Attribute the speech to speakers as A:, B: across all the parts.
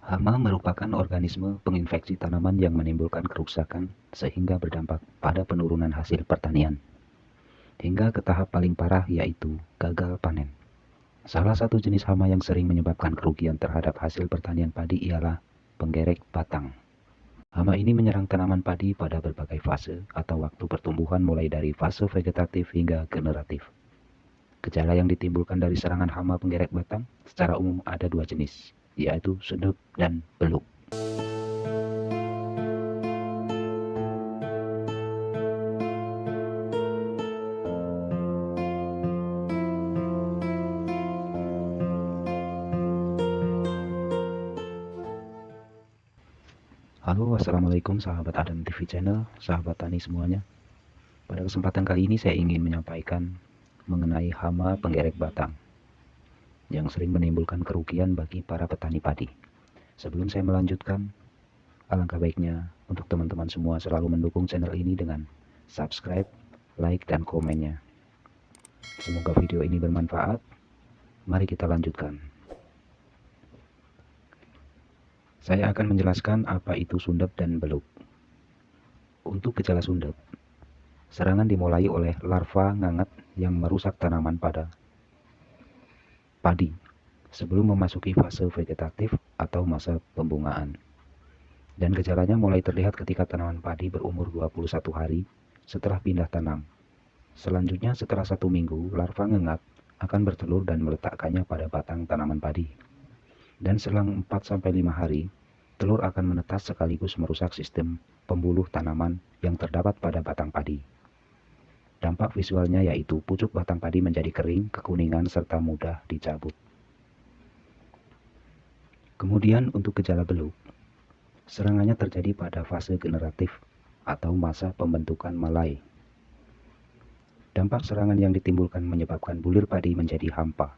A: Hama merupakan organisme penginfeksi tanaman yang menimbulkan kerusakan sehingga berdampak pada penurunan hasil pertanian, hingga ke tahap paling parah yaitu gagal panen. Salah satu jenis hama yang sering menyebabkan kerugian terhadap hasil pertanian padi ialah penggerek batang. Hama ini menyerang tanaman padi pada berbagai fase atau waktu pertumbuhan mulai dari fase vegetatif hingga generatif. Gejala yang ditimbulkan dari serangan hama penggerek batang secara umum ada dua jenis, yaitu sundep dan beluk. Halo, assalamualaikum sahabat Adam TV Channel, sahabat tani semuanya. Pada kesempatan kali ini saya ingin menyampaikan mengenai hama penggerek batang yang sering menimbulkan kerugian bagi para petani padi. Sebelum saya melanjutkan, alangkah baiknya untuk teman-teman semua selalu mendukung channel ini dengan subscribe, like, dan komennya. Semoga video ini bermanfaat. Mari kita lanjutkan. Saya akan menjelaskan apa itu sundep dan beluk. Untuk gejala sundep, serangan dimulai oleh larva ngangat yang merusak tanaman pada padi sebelum memasuki fase vegetatif atau masa pembungaan. Dan gejalanya mulai terlihat ketika tanaman padi berumur 21 hari setelah pindah tanam. Selanjutnya setelah 1 minggu, larva ngengat akan bertelur dan meletakkannya pada batang tanaman padi. Dan selang 4-5 hari, telur akan menetas sekaligus merusak sistem pembuluh tanaman yang terdapat pada batang padi. Dampak visualnya yaitu pucuk batang padi menjadi kering, kekuningan, serta mudah dicabut. Kemudian untuk gejala beluk, serangannya terjadi pada fase generatif atau masa pembentukan malai. Dampak serangan yang ditimbulkan menyebabkan bulir padi menjadi hampa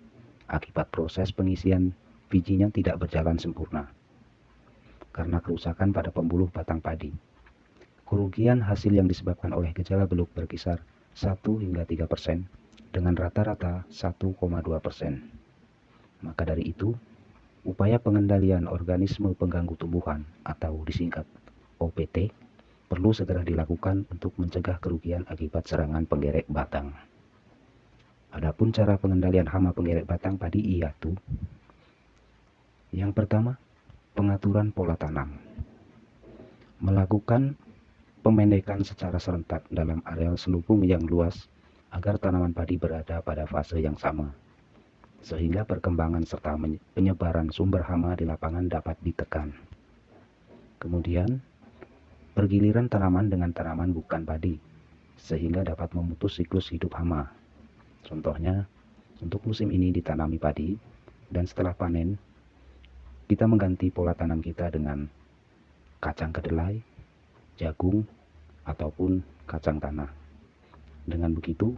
A: akibat proses pengisian bijinya tidak berjalan sempurna karena kerusakan pada pembuluh batang padi. Kerugian hasil yang disebabkan oleh gejala beluk berkisar 1 hingga 3% dengan rata-rata 1,2%. Maka dari itu, upaya pengendalian organisme pengganggu tumbuhan atau disingkat OPT perlu segera dilakukan untuk mencegah kerugian akibat serangan penggerek batang. Adapun cara pengendalian hama penggerek batang padi yaitu: yang pertama, pengaturan pola tanam. Melakukan pemendekan secara serentak dalam areal selubung yang luas agar tanaman padi berada pada fase yang sama, sehingga perkembangan serta penyebaran sumber hama di lapangan dapat ditekan. Kemudian, pergiliran tanaman dengan tanaman bukan padi, sehingga dapat memutus siklus hidup hama. Contohnya, untuk musim ini ditanami padi, dan setelah panen, kita mengganti pola tanam kita dengan kacang kedelai, jagung, ataupun kacang tanah. Dengan begitu,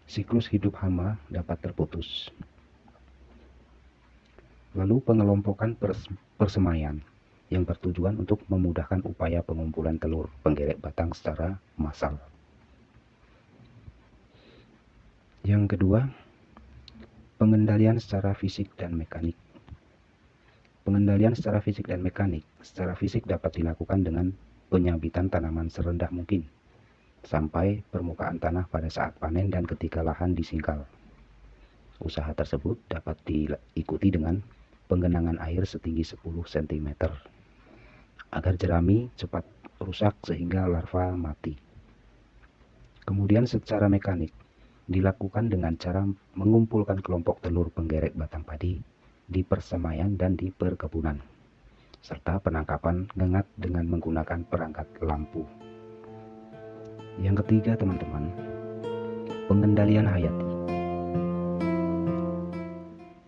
A: siklus hidup hama dapat terputus. Lalu pengelompokan persemaian yang bertujuan untuk memudahkan upaya pengumpulan telur penggerek batang secara massal. Yang kedua, pengendalian secara fisik dan mekanik. Pengendalian secara fisik dan mekanik. Secara fisik dapat dilakukan dengan penyambitan tanaman serendah mungkin sampai permukaan tanah pada saat panen dan ketika lahan disingkal. Usaha tersebut dapat diikuti dengan penggenangan air setinggi 10 cm agar jerami cepat rusak sehingga larva mati. Kemudian secara mekanik dilakukan dengan cara mengumpulkan kelompok telur penggerek batang padi di persemaian dan di perkebunan, serta penangkapan ngengat dengan menggunakan perangkat lampu. Yang ketiga, teman-teman, pengendalian hayati.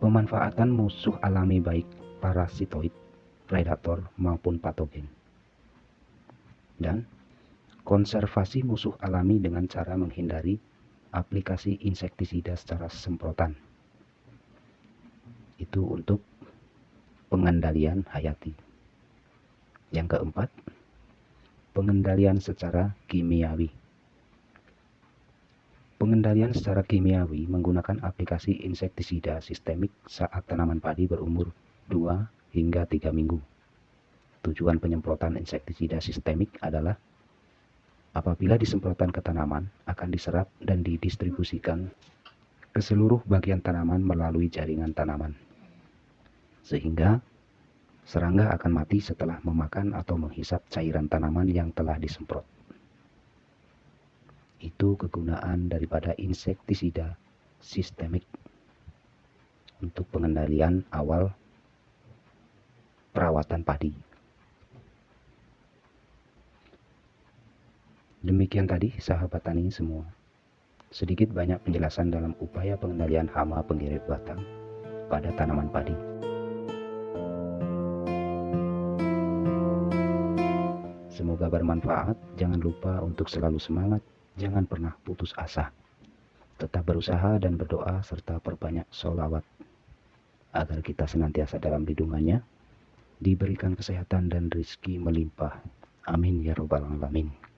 A: Pemanfaatan musuh alami baik parasitoid, predator maupun patogen. Dan konservasi musuh alami dengan cara menghindari aplikasi insektisida secara semprotan. Itu untuk pengendalian hayati. Yang keempat, pengendalian secara kimiawi. Pengendalian secara kimiawi menggunakan aplikasi insektisida sistemik saat tanaman padi berumur 2 hingga 3 minggu. Tujuan penyemprotan insektisida sistemik adalah apabila disemprotkan ke tanaman akan diserap dan didistribusikan ke seluruh bagian tanaman melalui jaringan tanaman, sehingga serangga akan mati setelah memakan atau menghisap cairan tanaman yang telah disemprot. Itu kegunaan daripada insektisida sistemik untuk pengendalian awal perawatan padi. Demikian tadi sahabat tani semua, sedikit banyak penjelasan dalam upaya pengendalian hama penggeret batang pada tanaman padi. Semoga bermanfaat. Jangan lupa untuk selalu semangat, jangan pernah putus asa. Tetap berusaha dan berdoa serta perbanyak sholawat agar kita senantiasa dalam lindungannya, diberikan kesehatan dan rezeki melimpah. Amin ya robbal alamin.